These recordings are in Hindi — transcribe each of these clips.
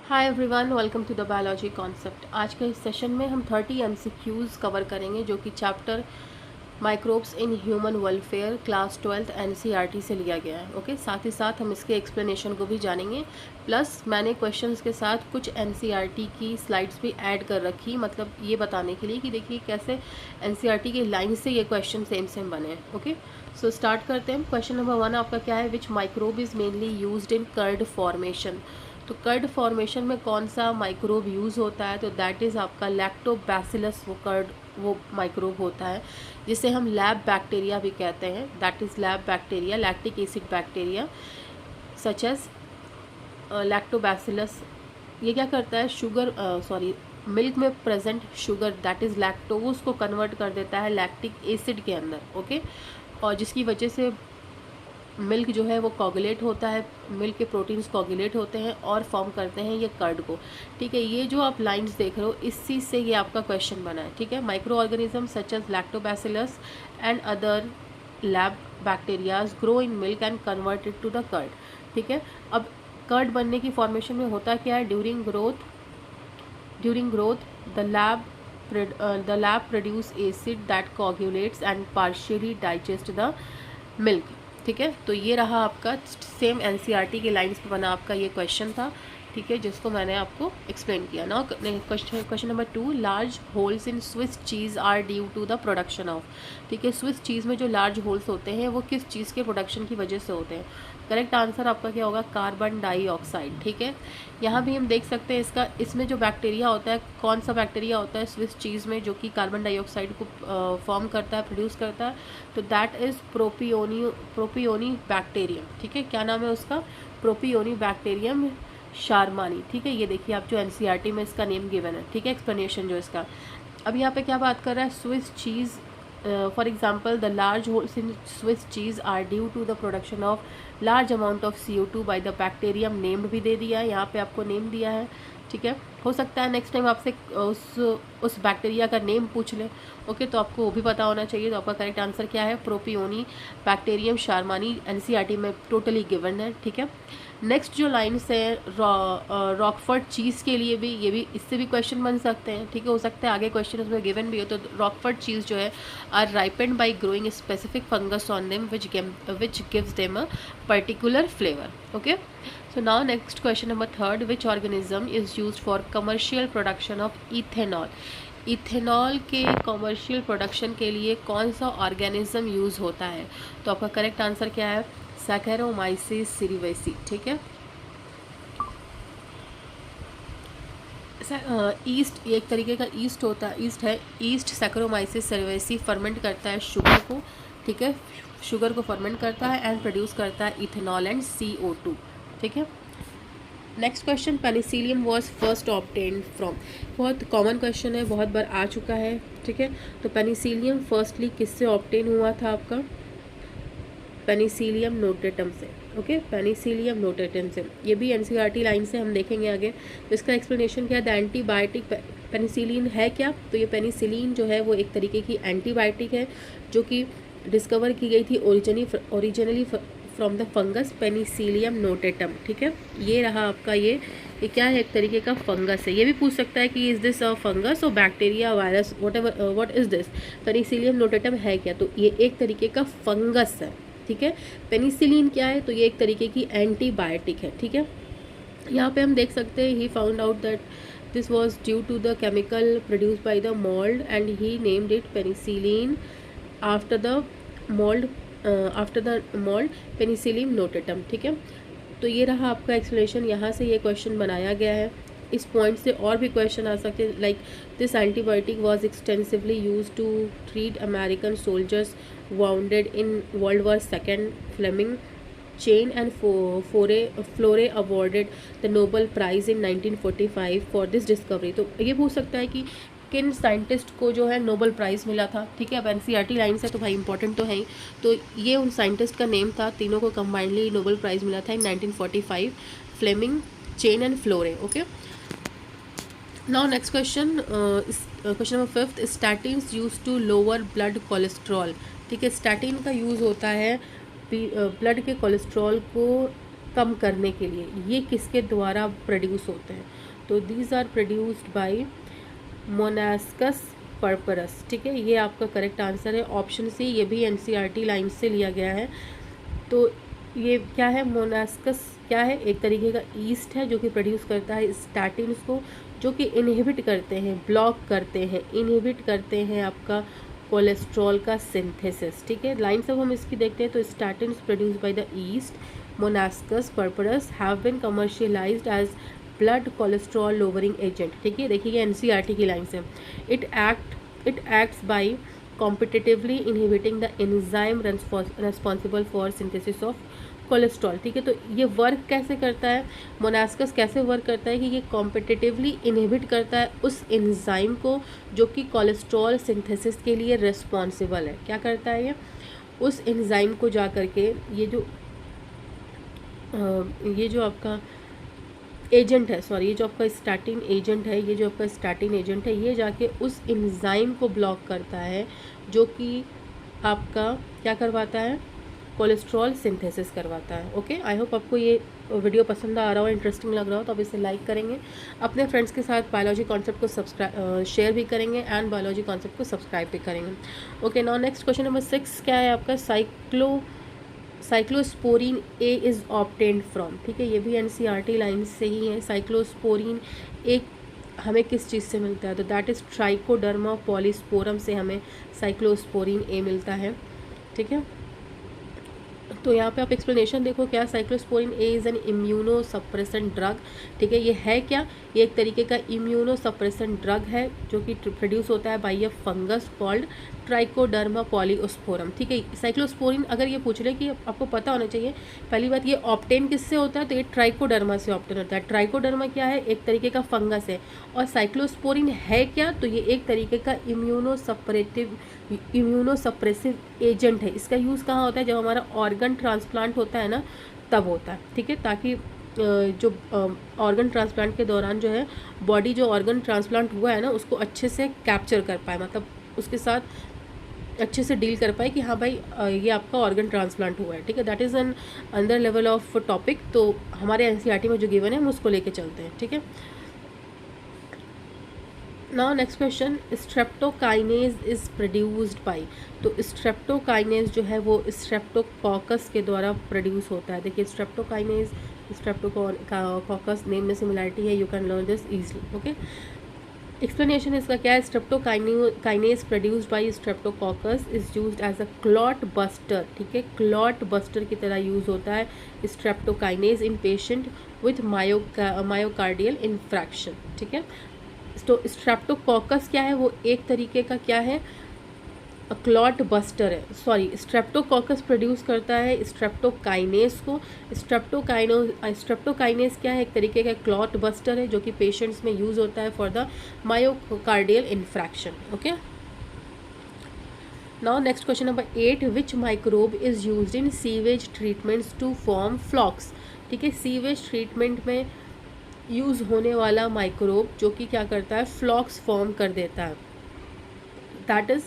Hi everyone, welcome to the biology concept. आज के इस सेशन में हम 30 एमसीक्यूज़ कवर करेंगे जो कि chapter microbes in human welfare class 12th NCERT से लिया गया है। ओके, साथ ही साथ हम इसके एक्सप्लेनेशन को भी जानेंगे। प्लस मैंने क्वेश्चंस के साथ कुछ एनसीईआरटी की स्लाइड्स भी ऐड कर रखी, मतलब ये बताने के लिए कि देखिए कैसे एनसीईआरटी के लाइन से ये क्वेश्चन सेम सेम बने हैं। ओके, सो स्टार्ट करते हैं। क्वेश्चन नंबर 1 आपका क्या है? Which microbe is mainly used in curd formation. तो कर्ड फॉर्मेशन में कौन सा माइक्रोब यूज़ होता है? तो दैट इज़ आपका लैक्टोबैसिलस वो माइक्रोब होता है जिसे हम लैब बैक्टीरिया भी कहते हैं। That is LAB bacteria, lactic acid bacteria such as lactobacillus. ये क्या करता है? मिल्क में present sugar that is lactose को कन्वर्ट कर देता है लैक्टिक एसिड के अंदर। ओके, और जिसकी वजह से मिल्क जो है वो कोगुलेट होता है, मिल्क के प्रोटीन्स कोगुलेट होते हैं और फॉर्म करते हैं ये कर्ड को। ठीक है, ये जो आप लाइंस देख रहे हो इस चीज़ से ये आपका क्वेश्चन बना है। ठीक है, microorganism such as lactobacillus and other lab bacterias grow in milk and converted to the curd. ठीक है, अब कर्ड बनने की फॉर्मेशन में होता क्या है? During growth the LAB produce acid that coagulates and partially digest the milk. ठीक है, तो ये रहा आपका सेम एनसीईआरटी के लाइंस पे बना आपका ये क्वेश्चन था। ठीक है, जिसको मैंने आपको एक्सप्लेन किया ना। Question number 2, large holes in Swiss cheese are due to the production of. ठीक है, स्विस चीज़ में जो लार्ज होल्स होते हैं वो किस चीज़ के प्रोडक्शन की वजह से होते हैं? करेक्ट आंसर आपका क्या होगा? Carbon dioxide. ठीक है, यहाँ भी हम देख सकते हैं इसमें जो बैक्टीरिया होता है, कौन सा बैक्टीरिया होता है स्विस चीज़ में जो कि कार्बन डाइऑक्साइड को फॉर्म करता है, प्रोड्यूस करता है? तो दैट इज़ प्रोपियोनी बैक्टीरियम। ठीक है, क्या नाम है उसका? Propionibacterium shermanii. ठीक है, ये देखिए आप जो एनसीईआरटी में इसका नेम गिवन है। ठीक है, एक्सप्लेनेशन जो इसका। अब यहाँ पे क्या बात कर रहा है? Swiss cheese for example the large holes in Swiss cheese are due to the production of large amount of CO2 by the bacterium. Named भी दे दिया है, यहाँ पे आपको नेम दिया है। ठीक है, हो सकता है नेक्स्ट टाइम आपसे उस बैक्टीरिया का नेम पूछ ले। ओके, तो आपको वो भी पता होना चाहिए। तो आपका करेक्ट आंसर क्या है? प्रोपियोनी बैक्टीरियम शारमानी, एनसीईआरटी में टोटली गिवन है। ठीक है, नेक्स्ट जो लाइन्स है रॉकफोर्ड चीज़ के लिए भी, ये भी इससे भी क्वेश्चन बन सकते हैं। ठीक है, हो सकता है आगे क्वेश्चन उसमें गिवन भी हो। तो रॉकफोर्ड चीज़ जो है are ripened by growing specific fungus on them which gives them a particular flavour. Okay, so now next question number 3, which organism is used for commercial production of ethanol। Ethanol के कॉमर्शियल प्रोडक्शन के लिए कौन सा ऑर्गेनिज्म यूज़ होता है? तो आपका करेक्ट आंसर क्या है? सैकेरोमाइसिस सेरेवेसी। ठीक है, ईस्ट एक तरीके का ईस्ट होता है, ईस्ट सैकेरोमाइसिस सेरेवेसी फर्मेंट करता है शुगर को। ठीक है, शुगर को फर्मेंट करता है एंड प्रोड्यूस करता है इथेनॉल एंड CO2। ठीक है, next question, Penicillium was first obtained from. बहुत कॉमन क्वेश्चन है, बहुत बार आ चुका है। ठीक है, तो पेनिसिलियम फर्स्टली किससे ऑब्टेन हुआ था आपका? पेनिसिलियम नोटेटम से। ओके, पेनिसिलियम नोटेटम से। ये भी एनसीईआरटी लाइन से हम देखेंगे आगे। तो इसका एक्सप्लेनेशन क्या है? द एंटीबायोटिक पेनिसिलिन है क्या? तो ये पेनिसिलिन जो है वो एक तरीके की एंटीबायोटिक है जो कि डिस्कवर की गई थी originally from the fungus Penicillium notatum. ठीक है, ये रहा आपका ये क्या है? एक तरीके का फंगस है। ये भी पूछ सकता है कि इज़ दिस अ फंगस और bacteria virus what is this? Penicillium notatum है क्या? तो ये एक तरीके का फंगस है। ठीक है, पेनिसिलिन क्या है? तो ये एक तरीके की एंटीबायोटिक है। ठीक है, यहाँ पे हम देख सकते हैं he found out that this was due to the chemical produce by the mould and he named it penicillin after the mould penicillium notatum. ठीक है, तो ये रहा आपका एक्सप्लेनेशन। यहाँ से ये क्वेश्चन बनाया गया है। इस पॉइंट से और भी क्वेश्चन आ सकते हैं, like this antibiotic was extensively use to treat American soldiers wounded in world war second. Fleming Chain and Florey awarded the Nobel prize in 1945 for this discovery. तो ये पूछ सकता है कि किन साइंटिस्ट को जो है नोबल प्राइज़ मिला था। ठीक है, अब एनसीईआरटी लाइन से तो भाई इंपॉर्टेंट तो है ही। तो ये उन साइंटिस्ट का नेम था, तीनों को कंबाइंडली नोबल प्राइज़ मिला था in 1945, Fleming, Chain and Florey. Okay, now next question, question number 5, statins use to lower blood cholesterol. ठीक है, स्टैटिन का यूज़ होता है ब्लड के कोलेस्ट्रॉल को कम करने के लिए, ये किसके द्वारा प्रोड्यूस होते हैं? तो these are produced by Monascus purpureus, ठीक है, ये आपका करेक्ट आंसर है ऑप्शन सी। ये भी एनसीईआरटी लाइन से लिया गया है। तो ये क्या है, मोनास्कस क्या है? एक तरीके का ईस्ट है जो कि प्रोड्यूस करता है स्टैटिन्स को, जो कि इनहिबिट करते हैं, ब्लॉक करते हैं, इनहिबिट करते हैं आपका कोलेस्ट्रॉल का सिंथेसिस, ठीक है। लाइन सब हम इसकी देखते हैं। तो statins produce by the yeast Monascus purpureus have been commercialised as blood cholesterol lowering agent, ठीक है। देखिए एनसीईआरटी की लाइन से, it acts by competitively inhibiting the enzyme responsible for synthesis of cholesterol, ठीक है। तो ये वर्क कैसे करता है, मोनास्कस कैसे वर्क करता है कि ये कॉम्पिटिटिवली इनहिबिट करता है उस एंजाइम को जो कि कोलेस्ट्रॉल सिंथेसिस के लिए रिस्पॉन्सिबल है। क्या करता है ये, उस एंजाइम को जा करके ये जो आपका एजेंट है, सॉरी, ये जो आपका स्टैटिन एजेंट है, ये जाके उस एंजाइम को ब्लॉक करता है जो कि आपका क्या करवाता है, कोलेस्ट्रॉल सिंथेसिस करवाता है। ओके, आई होप आपको ये वीडियो पसंद आ रहा हो, इंटरेस्टिंग लग रहा हो, तो आप इसे लाइक करेंगे, अपने फ्रेंड्स के साथ बायोलॉजी कॉन्सेप्ट को शेयर भी करेंगे एंड बायोलॉजी कॉन्सेप्ट को सब्सक्राइब भी करेंगे। Okay, now next question number 6 क्या है आपका, cyclosporin A is obtained from, ठीक है, ये भी एनसीईआरटी लाइन से ही है। साइक्लोस्पोरिन ए हमें किस चीज़ से मिलता है? तो दैट इज़ ट्राइकोडर्मा पॉलीस्पोरम से हमें साइक्लोस्पोरिन ए मिलता है, ठीक है। तो यहाँ पे आप एक्सप्लेनेशन देखो क्या, cyclosporin A is an immunosuppressant drug, ठीक है। ये है क्या, ये एक तरीके का इम्यूनो सप्रेसेंट ड्रग है जो कि प्रोड्यूस होता है by a fungus called trichoderma polysporum, ठीक है। साइक्लोस्पोरिन अगर ये पूछ रहे कि आपको पता होना चाहिए, पहली बात ये ऑब्टेन किससे होता है, तो ये ट्राइकोडर्मा से ऑब्टेन होता है। ट्राइकोडर्मा क्या है, एक तरीके का फंगस है। और साइक्लोस्पोरिन है क्या, तो ये एक तरीके का इम्यूनो सप्रेसिव एजेंट है। इसका यूज़ कहाँ होता है, जब हमारा ऑर्गन ट्रांसप्लांट होता है ना, तब होता है, ठीक है, ताकि जो ऑर्गन ट्रांसप्लांट के दौरान जो है बॉडी जो ऑर्गन ट्रांसप्लांट हुआ है ना उसको अच्छे से कैप्चर कर पाए, मतलब उसके साथ अच्छे से डील कर पाए कि हाँ भाई ये आपका ऑर्गन ट्रांसप्लांट हुआ है, ठीक है। दैट इज़ एन अंदर लेवल ऑफ टॉपिक, तो हमारे एनसीईआरटी में जो गिवन है हम उसको लेके चलते हैं, ठीक है। Now next question, streptokinase is produced by, तो स्ट्रेप्टोकाइनेज जो है वो स्ट्रेप्टोकॉकस के द्वारा प्रोड्यूस होता है। देखिए स्ट्रेप्टोकाइनेज स्ट्रेप्टोकॉकस नेम में सिमिलैरिटी है, you can learn this easily. Okay, explanation इसका क्या है, streptokinase produced by streptococcus is used as a clot buster, ठीक है, क्लॉट बस्टर की तरह यूज़ होता है streptokinase in patient with myocardial infarction, ठीक है। तो स्ट्रेप्टोकॉकस क्या है, वो एक तरीके का क्या है, क्लॉट बस्टर है, सॉरी, स्ट्रेप्टोकॉकस प्रोड्यूस करता है स्ट्रेप्टोकाइनेज को। स्ट्रेप्टोकाइनेज क्या है, एक तरीके का क्लॉट बस्टर है जो कि पेशेंट्स में यूज़ होता है for the myocardial infarction. Okay, now next question number 8, which microbe is used in sewage treatments to form flocs, ठीक है। सीवेज ट्रीटमेंट में यूज़ होने वाला माइक्रोब जो कि क्या करता है, फ्लॉक्स फॉर्म कर देता है, that is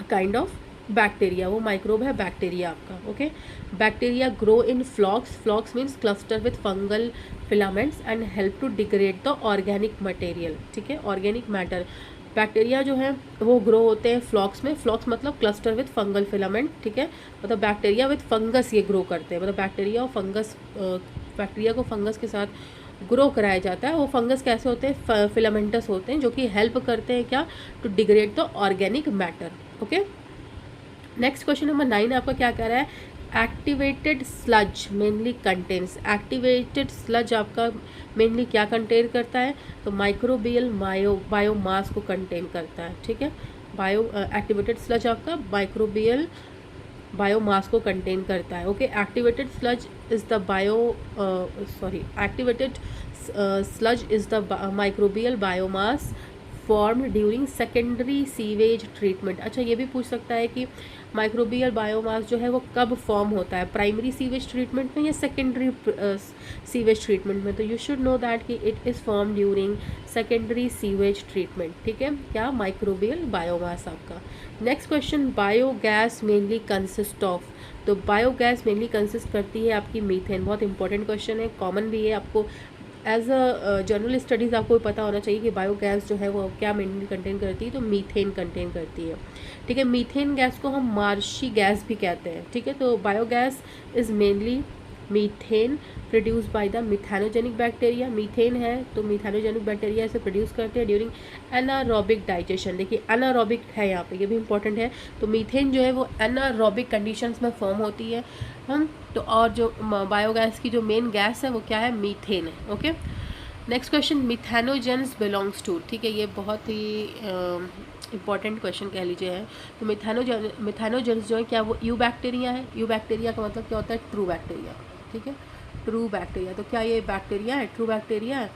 kind of bacteria, वो माइक्रोब है बैक्टीरिया आपका। Okay, bacteria grow in flocs means cluster with fungal filaments and help to degrade the organic material, ठीक है, ऑर्गेनिक मैटर। बैक्टीरिया जो है वो ग्रो होते हैं फ्लॉक्स में, फ्लॉक्स मतलब क्लस्टर विथ फंगल फिलामेंट, ठीक है, मतलब बैक्टीरिया विथ फंगस ये ग्रो करते हैं, मतलब बैक्टीरिया को फंगस के साथ ग्रो कराया जाता है। वो फंगस कैसे होते हैं, फिलामेंटस होते हैं जो कि हेल्प करते हैं क्या, to degrade the organic matter. Okay, next question number 9 आपका क्या कह रहा है, activated sludge mainly contains, activated sludge आपका मेनली क्या कंटेन करता है, तो माइक्रोबियल बायोमास को कंटेन करता है, ठीक है। एक्टिवेटेड स्लज आपका माइक्रोबियल बायोमास को कंटेन करता है। Okay, activated sludge is the activated sludge is the microbial biomass form during secondary sewage treatment. अच्छा, ये भी पूछ सकता है कि माइक्रोबियल बायोमास जो है वो कब फॉर्म होता है, प्राइमरी सीवेज ट्रीटमेंट में या सेकेंडरी सीवेज ट्रीटमेंट में। तो यू शुड नो दैट कि it is form during secondary sewage treatment, ठीक है, क्या माइक्रोबियल बायोमास आपका। Next question, biogas mainly consist of. तो बायोगैस मेनली कंसिस्ट करती है आपकी मीथेन। बहुत इंपॉर्टेंट क्वेश्चन है, कॉमन भी है, आपको एज अ जनरल स्टडीज़ आपको पता होना चाहिए कि बायोगैस जो है वो क्या मेनली कंटेन करती है, तो मीथेन कंटेन करती है, ठीक है। मीथेन गैस को हम मार्शी गैस भी कहते हैं, ठीक है। तो biogas is mainly methane produce by the methanogenic bacteria. Methane है तो मिथेनोजेनिक बैक्टीरिया इसे प्रोड्यूस करते हैं ड्यूरिंग एनारोबिक डाइजेशन। देखिए एनारोबिक है यहाँ पे, ये भी इंपॉर्टेंट है। तो मीथेन जो है वो एनारोबिक कंडीशंस में फॉर्म होती है हम तो, और जो बायोगैस की जो मेन गैस है वो क्या है, मीथेन है, okay. Next question, methanogens belongs to, ठीक है, ये बहुत ही इंपॉर्टेंट क्वेश्चन कह लीजिए है। तो मिथेनोजेंस जो है क्या वो यू बैक्टीरिया है। यू बैक्टीरिया का मतलब क्या होता है, ट्रू बैक्टीरिया, ठीक है, ट्रू बैक्टीरिया। तो क्या ये बैक्टीरिया है, ट्रू बैक्टीरिया है,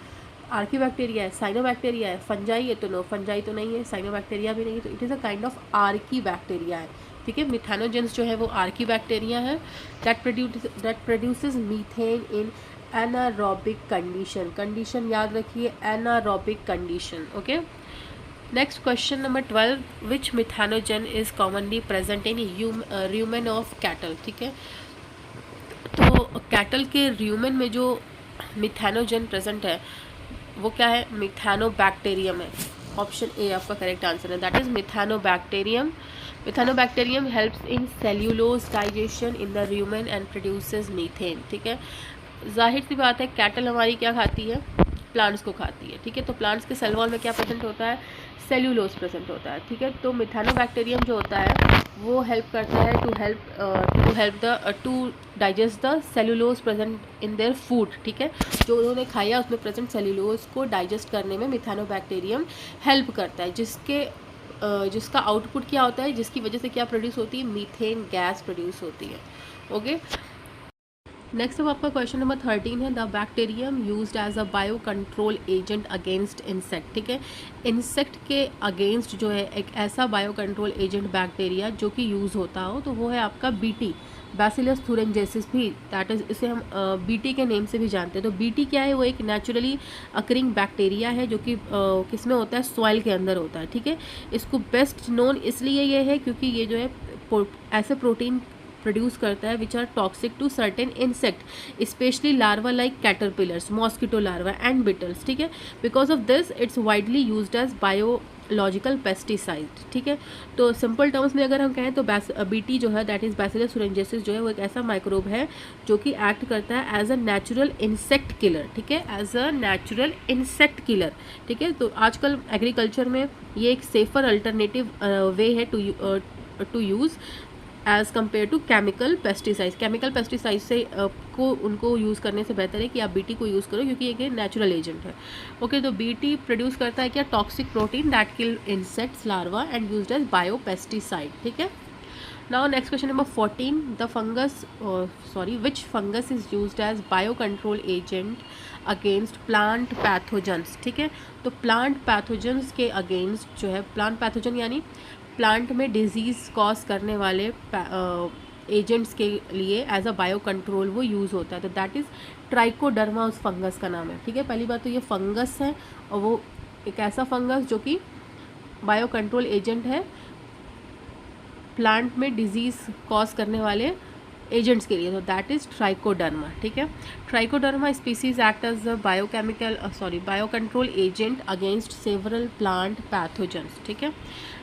आर्की बैक्टीरिया है, साइनो बैक्टीरिया है, फंजाई है, तो नो फंजाई तो नहीं है, साइनो बैक्टीरिया भी नहीं है, तो it is a kind of Archie bacteria है, ठीक है। मिथेनोजेंस जो है वो आर्की बैक्टीरिया है that produces methane in anaerobic condition याद रखिए, anaerobic condition, okay. Next question number 12, which methanogen is commonly present in rumen of cattle, ठीक है। तो कैटल के र्यूमेन में जो मिथेनोजन प्रेजेंट है वो क्या है, मिथेनोबैक्टीरियम है। ऑप्शन ए आपका करेक्ट आंसर है, that is Methanobacterium. Methanobacterium helps in cellulose digestion in the rumen and produces methane, ठीक है। जाहिर सी बात है कैटल हमारी क्या खाती है, प्लांट्स को खाती है, ठीक है। तो प्लांट्स के सेल वॉल में क्या प्रेजेंट होता है, सेल्यूलोज प्रेजेंट होता है, ठीक है। तो मिथेनोबैक्टीरियम जो होता है वो हेल्प करता है to digest the cellulose present in their food, ठीक है। जो उन्होंने खाया उसमें प्रेजेंट सेल्यूलोज को डाइजेस्ट करने में मिथेनोबैक्टीरियम हेल्प करता है, जिसका आउटपुट क्या होता है, जिसकी वजह से क्या प्रोड्यूस होती है, मीथेन गैस प्रोड्यूस होती है, ओके। नेक्स्ट अब आपका क्वेश्चन नंबर 13 है, the bacterium used as a bio control agent against insect, ठीक है। इंसेक्ट के अगेंस्ट जो है एक ऐसा बायो कंट्रोल एजेंट बैक्टीरिया जो कि यूज़ होता हो तो वो है आपका बीटी, बैसिलस थुरिंजेसिस भी, दैट इज इसे हम बीटी के नेम से भी जानते हैं। तो बीटी क्या है, वो एक नेचुरली अकरिंग बैक्टीरिया है जो कि किस में होता है, सॉइल के अंदर होता है, ठीक है। इसको बेस्ट नोन इसलिए ये है क्योंकि ये जो है ऐसे प्रोटीन प्रोड्यूस करता है which are toxic to certain insect specially larva like caterpillars, mosquito larva and beetles, ठीक है। Because of this it's widely used as biological pesticide, ठीक है। तो सिंपल टर्म्स में अगर हम कहें तो बीटी जो है दैट इज बैसिलस थुरिंजेसिस जो है वो एक ऐसा माइक्रोब है जो कि एक्ट करता है as a natural insect killer, ठीक है, as a natural insect killer, ठीक है। तो आजकल एग्रीकल्चर में ये एक सेफर अल्टरनेटिव वे है to use as compare to chemical pesticides. Chemical pesticide से उनको यूज़ करने से बेहतर है कि आप बीटी को यूज़ करो क्योंकि एक नेचुरल एजेंट है, ओके। तो बीटी प्रोड्यूस करता है क्या, toxic protein that kill insects larva and used as bio pesticide, ठीक है। Now next question number 14, which fungus is used as bio control agent against plant pathogens, ठीक है। तो प्लांट पैथोजेंस के अगेंस्ट जो है, प्लांट पैथोजन यानी प्लांट में डिजीज़ कॉज करने वाले एजेंट्स के लिए एज अ बायो कंट्रोल वो यूज़ होता है। तो दैट इज़ ट्राइकोडर्मा उस फंगस का नाम है, ठीक है। पहली बात तो ये फंगस है और वो एक ऐसा फंगस जो कि बायो कंट्रोल एजेंट है प्लांट में डिजीज़ कॉज करने वाले एजेंट्स के लिए, तो दैट इज़ ट्राइकोडर्मा, ठीक है। Trichoderma species act as a bio control agent against several plant pathogens, ठीक है।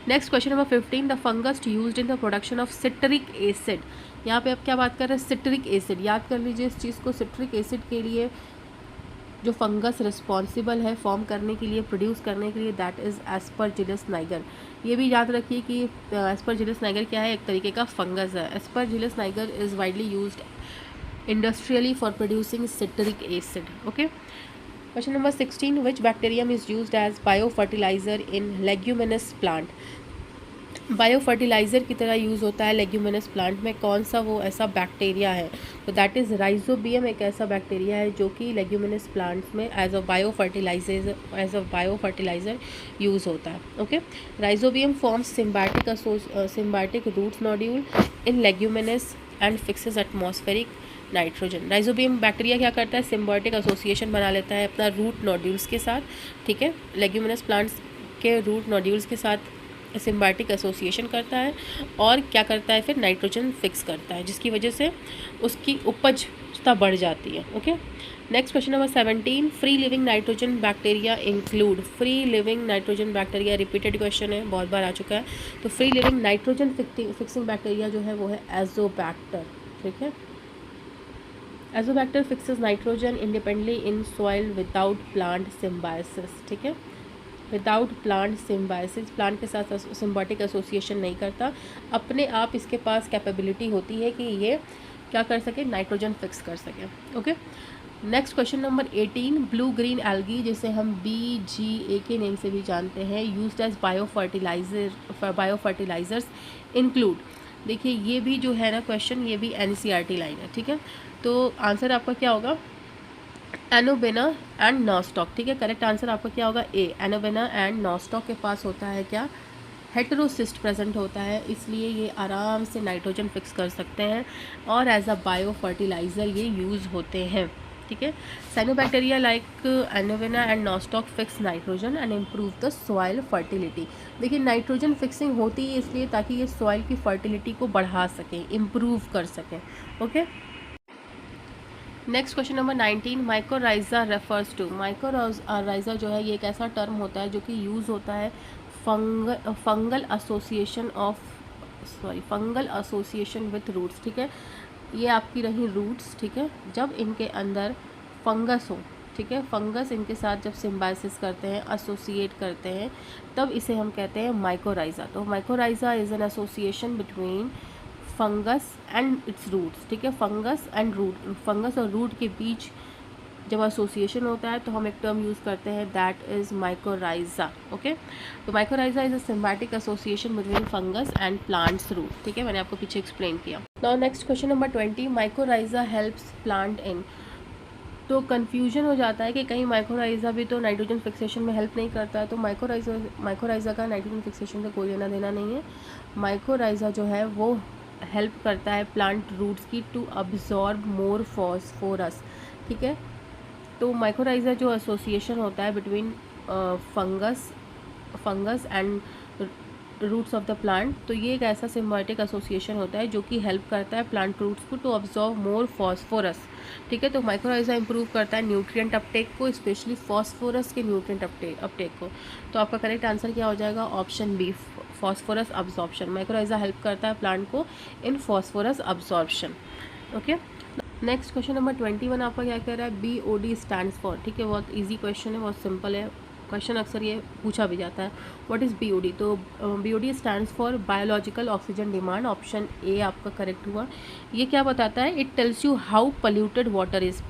Next question number 15, the fungus used in the production of citric acid. यहाँ पे आप क्या बात कर रहे हैं, सिट्रिक एसिड, याद कर लीजिए इस चीज़ को। सिट्रिक एसिड के लिए जो फंगस रिस्पॉन्सिबल है फॉर्म करने के लिए, प्रोड्यूस करने के लिए, दैट इज़ एस्परजिलस नाइगर। ये भी याद रखिए कि एस्परजिलस नाइगर क्या है, एक तरीके का फंगस है। Aspergillus niger is widely used industrially for producing citric acid, okay. Question number 16, which bacterium is used as bio fertilizer in leguminous plant. Bio fertilizer की तरह यूज़ होता है लेग्यूमिनस प्लांट में, कौन सा वो ऐसा बैक्टीरिया है, तो दैट इज़ राइजोबियम। एक ऐसा बैक्टीरिया है जो कि लेग्यूमिनस प्लांट्स में as a bio fertilizer use होता है। Okay, rhizobium forms symbiotic roots nodule in leguminous and fixes atmospheric nitrogen. Rhizobium bacteria क्या करता है, सिम्बायोटिक एसोसिएशन बना लेता है अपना रूट नोड्यूल्स के साथ, ठीक है, लेग्यूमिनस प्लांट्स के रूट नोड्यूल्स के साथ सिम्बायोटिक एसोसिएशन करता है और क्या करता है, फिर नाइट्रोजन फिक्स करता है, जिसकी वजह से उसकी उपजता बढ़ जाती है। Okay, next question number 17, free living nitrogen bacteria include. Free living nitrogen bacteria repeated question है, बहुत बार आ चुका है। तो free living nitrogen fixing bacteria जो है वो है एजोबैक्टर, ठीक है। Azotobacter fixes nitrogen independently in soil without plant symbiosis, ठीक है, विदाउट प्लांट सिम्बायोसिस, प्लांट के साथ सिम्बायोटिक एसोसिएशन नहीं करता, अपने आप इसके पास कैपेबिलिटी होती है कि ये क्या कर सके, नाइट्रोजन फिक्स कर सके। Okay, next question number 18, blue green algae जिसे हम BGA के नेम से भी जानते हैं, used as bio fertilizers include. देखिए ये भी जो है ना क्वेश्चन, ये भी NCERT लाइन है, ठीक है। तो आंसर आपका क्या होगा, एनोबेना एंड नॉस्टॉक, ठीक है। करेक्ट आंसर आपका क्या होगा, ए, एनोबेना एंड नॉस्टॉक के पास होता है क्या, हेटेरोसिस्ट प्रेजेंट होता है, इसलिए ये आराम से नाइट्रोजन फिक्स कर सकते हैं और एज अ बायो फर्टिलाइज़र ये यूज़ होते हैं, ठीक है। साइनोबैक्टीरिया लाइक एनोवेना and Nostoc fix nitrogen and improve the soil fertility. देखिए नाइट्रोजन फिक्सिंग होती है इसलिए ताकि ये सॉइल की फर्टिलिटी को बढ़ा सकें, इम्प्रूव कर सकें। Okay, next question number 19, mycorrhiza refers to. Mycorrhiza जो है ये एक ऐसा टर्म होता है जो कि यूज़ होता है फंगल एसोसिएशन विथ रूट्स, ठीक है। ये आपकी रही रूट्स, ठीक है, जब इनके अंदर फंगस हो, ठीक है, फंगस इनके साथ जब सिम्बायोसिस करते हैं, एसोसिएट करते हैं, तब इसे हम कहते हैं माइकोराइजा। तो mycorrhiza is an association between fungus and its roots, ठीक है, फंगस एंड रूट, फंगस और रूट के बीच जब एसोसिएशन होता है तो हम एक टर्म यूज़ करते हैं, दैट इज़ माइकोराइजा। ओके, तो mycorrhiza is a symbiotic association between fungus and plants root, ठीक है, मैंने आपको पीछे एक्सप्लेन किया। Now next question number 20, mycorrhiza helps plant in. तो कन्फ्यूजन हो जाता है कि कहीं माइकोराइजा भी तो नाइट्रोजन फिक्सेशन में हेल्प नहीं करता है, तो माइकोराइजा का नाइट्रोजन फिक्सेशन से कोई लेना देना नहीं है। माइकोराइजा जो है वो हेल्प करता है प्लांट रूट्स की टू अब्जॉर्ब मोर फॉस्फोरस, ठीक है। तो माइकोराइजा जो एसोसिएशन होता है between fungus and roots of the plant, तो ये एक ऐसा सिम्बायोटिक एसोसिएशन होता है जो कि हेल्प करता है प्लांट रूट्स को टू अब्जॉर्ब मोर फॉस्फोरस, ठीक है। तो माइकोराइजा इंप्रूव करता है न्यूट्रिएंट अपटेक को, स्पेशली फॉस्फोरस के न्यूट्रिएंट अपटेक को। तो आपका करेक्ट आंसर क्या हो जाएगा, option B, phosphorus absorption. Mycorrhiza help करता है प्लांट को in phosphorus absorption. Okay, next question number 21 आपका क्या कह रहा है, BOD स्टैंड्स फॉर, ठीक है, बहुत इजी क्वेश्चन है, बहुत सिंपल है क्वेश्चन, अक्सर ये पूछा भी जाता है, व्हाट इज़ BOD। तो BOD stands for biological oxygen demand, option A आपका करेक्ट हुआ। ये क्या बताता है, it tells you how polluted water is,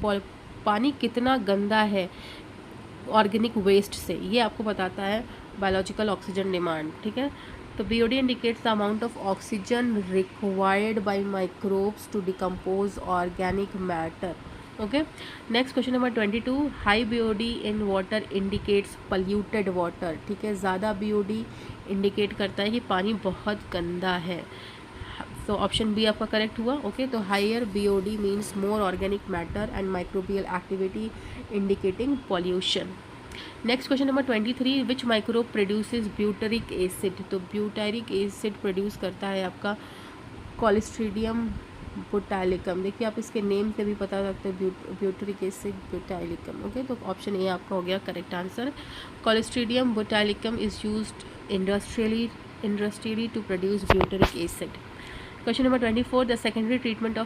पानी कितना गंदा है ऑर्गेनिक वेस्ट से, ये आपको बताता है बायोलॉजिकल ऑक्सीजन डिमांड, ठीक है। तो BOD indicates the amount of oxygen required by microbes to decompose organic matter. Okay, next question number 22, high BOD in water indicates polluted water, ठीक है, ज़्यादा BOD इंडिकेट करता है कि पानी बहुत गंदा है, तो ऑप्शन बी आपका करेक्ट हुआ। ओके, तो higher BOD means more organic matter and microbial activity indicating pollution. Next question number 23, which microbe produces butyric acid. तो ब्यूटेरिक एसिड प्रोड्यूस करता है आपका कॉलिस्ट्रीडियम बोटैलिकम। देखिए आप इसके नेम से भी पता लगता है, ब्यूटरिक एसिड बोटैलिकम। ओके, तो ऑप्शन ए आपका हो गया correct answer. Clostridium botulinum is used industrially to produce butyric acid. Question number 24, the secondary treatment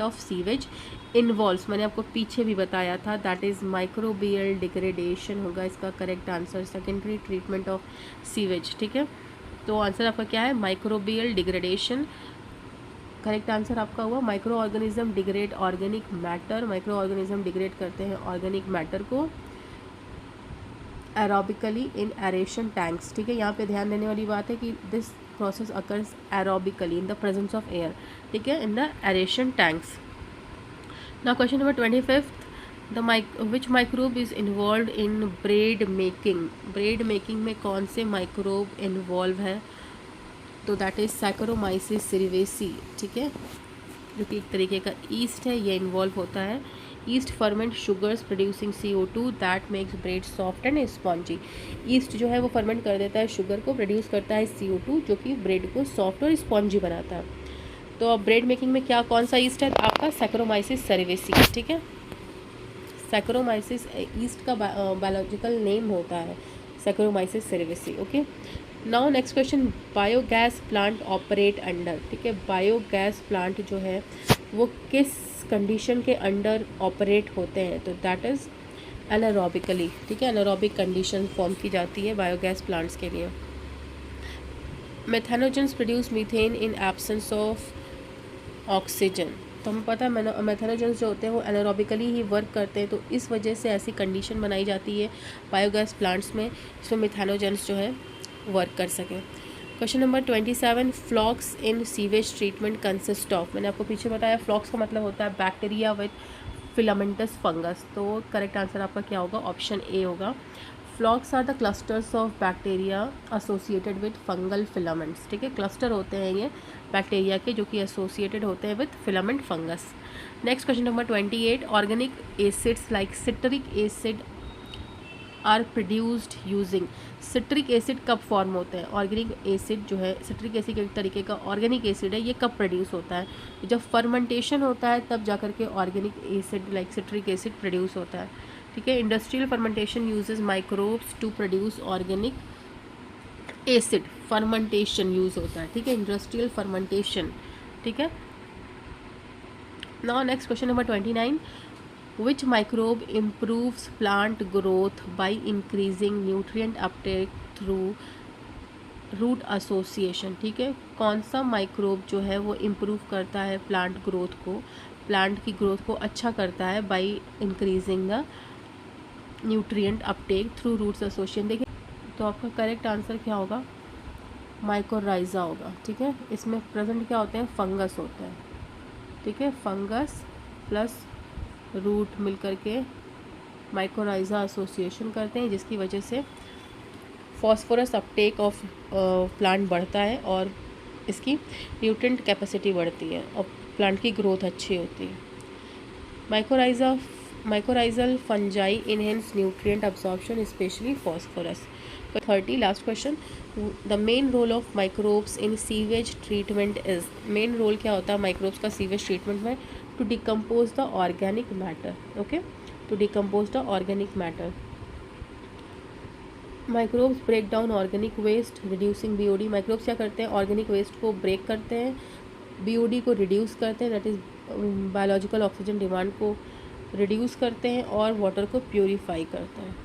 of sewage involves, मैंने आपको पीछे भी बताया था, दैट इज़ माइक्रोबियल डिग्रेडेशन होगा इसका correct answer, secondary treatment of sewage, ठीक है। तो आंसर आपका क्या है, माइक्रोबियल डिग्रेडेशन, करेक्ट आंसर आपका हुआ। Micro organism degrade organic matter, micro organism degrade करते हैं ऑर्गेनिक मैटर को एरोबिकली इन एरेशन टैंक्स, ठीक है। यहाँ पे ध्यान देने वाली बात है कि this process occurs aerobically in the presence of air, ठीक है, in the aeration tanks. Now question number 25, which microbe is involve in bread making. Bread making में कौन से माइक्रोब इन्वॉल्व है, तो दैट इज सैकरोमाइसिस सेरेवेसी, ठीक है, जो कि एक तरीके का ईस्ट है, ये इन्वॉल्व होता है। East ferment sugars producing CO2 that makes bread soft and spongy. East जो है वो फर्मेंट कर देता है शुगर को, प्रोड्यूस करता है CO2 जो कि ब्रेड को सॉफ्ट और स्पॉन्जी बनाता है। तो अब ब्रेड मेकिंग में क्या कौन सा ईस्ट है, आपका सैकरोमाइसिस सेरेवेसी, ठीक है। सैकरोमाइसिस ईस्ट का बायोलॉजिकल नेम होता है, Saccharomyces cerevisiae, okay. Now next question, biogas plant operate under, ठीक है। बायोगैस प्लांट जो है वो किस कंडीशन के अंडर ऑपरेट होते हैं, तो दैट इज़ एनारोबिकली, ठीक है। एनारोबिक कंडीशन फॉर्म की जाती है बायोगैस प्लांट्स के लिए। Methanogens produce methane in absence of oxygen, तो हमें पता है मेथेनोजेंस जो होते हैं वो एनारोबिकली ही वर्क करते हैं, तो इस वजह से ऐसी कंडीशन बनाई जाती है बायोगैस प्लांट्स में जिसमें मेथेनोजेंस जो है वर्क कर सकें। Question number 27, flocs in sewage treatment consist of, मैंने आपको पीछे बताया फ्लॉक्स का मतलब होता है बैक्टीरिया विद फिलामेंटस फंगस, तो करेक्ट आंसर आपका क्या होगा, ऑप्शन ए होगा। Flocs are the clusters of bacteria associated with fungal filaments, ठीक है। क्लस्टर होते हैं ये बैक्टीरिया के जो कि एसोसिएटेड होते हैं with filament fungus. Next question number 28, organic acids like citric acid are produced using. Citric acid कब फॉर्म होते हैं, ऑर्गेनिक एसिड जो है, सिट्रिक एसिड एक तरीके का ऑर्गेनिक एसिड है, ये कब प्रोड्यूस होता है, जब फर्मेंटेशन होता है तब जाकर के organic acid like citric acid produce होता है, ठीक है। Industrial fermentation uses microbes to produce organic acid, fermentation use होता है, ठीक है, इंडस्ट्रियल फर्मेंटेशन, ठीक है। Now next question number 29, which microbe improves plant growth by increasing nutrient uptake through root association, ठीक है। कौन सा माइक्रोब जो है वो इम्प्रूव करता है प्लांट ग्रोथ को, प्लांट की ग्रोथ को अच्छा करता है by increasing the nutrient uptake through roots association. देखिए तो आपका करेक्ट आंसर क्या होगा, माइकोराइजा होगा, ठीक है। इसमें प्रेजेंट क्या होते हैं, फंगस होता है, ठीक है। फंगस प्लस रूट मिल करके माइकोराइजा एसोसिएशन करते हैं जिसकी वजह से फॉस्फोरस अपटेक ऑफ प्लांट बढ़ता है और इसकी न्यूट्रिएंट कैपेसिटी बढ़ती है और प्लांट की ग्रोथ अच्छी होती है। Mycorrhizal fungi enhance nutrient absorption specially phosphorus. 30 last question, the main role of microbes in sewage treatment is, main role क्या होता है माइक्रोब्स का सीवेज ट्रीटमेंट में, to decompose the organic matter, okay, to decompose the organic matter. Microbes break down organic waste reducing BOD, microbes क्या करते हैं, organic waste को break करते हैं, BOD को reduce करते हैं, that is biological oxygen demand को reduce करते हैं और water को purify करते हैं।